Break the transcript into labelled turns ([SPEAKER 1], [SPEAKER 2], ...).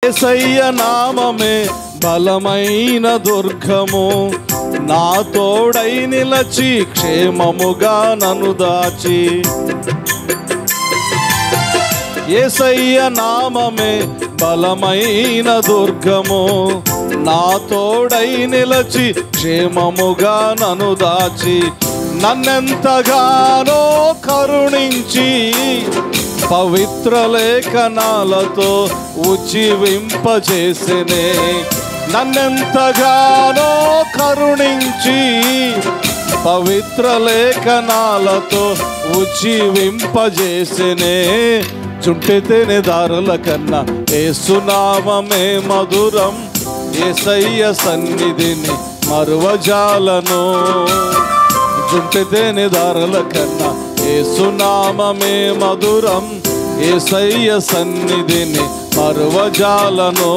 [SPEAKER 1] యేసయ్య నామమే బలమైన దుర్గము, నా తోడై నిలచి క్షేమముగా నన్ను దాచి. యేసయ్య నామమే బలమైన దుర్గము, నా తోడై నిలచి క్షేమముగా నన్ను దాచి. నన్నెంతగానో కరుణించి పవిత్ర లేఖనాలతో ఉజ్జీవింపజేసెనే. నన్నెంతగానో కరుణించి పవిత్ర లేఖనాలతో ఉజ్జీవింపజేసెనే. చుంటితేనే దారుల కన్నా యేసునామమే మధురం, యేసయ్య సన్నిధిని మరువజాలను. చుంటితేనే దారుల కన్నా యేసునామమే మధురం, యేసయ్య సన్నిధిని మరువజాలను.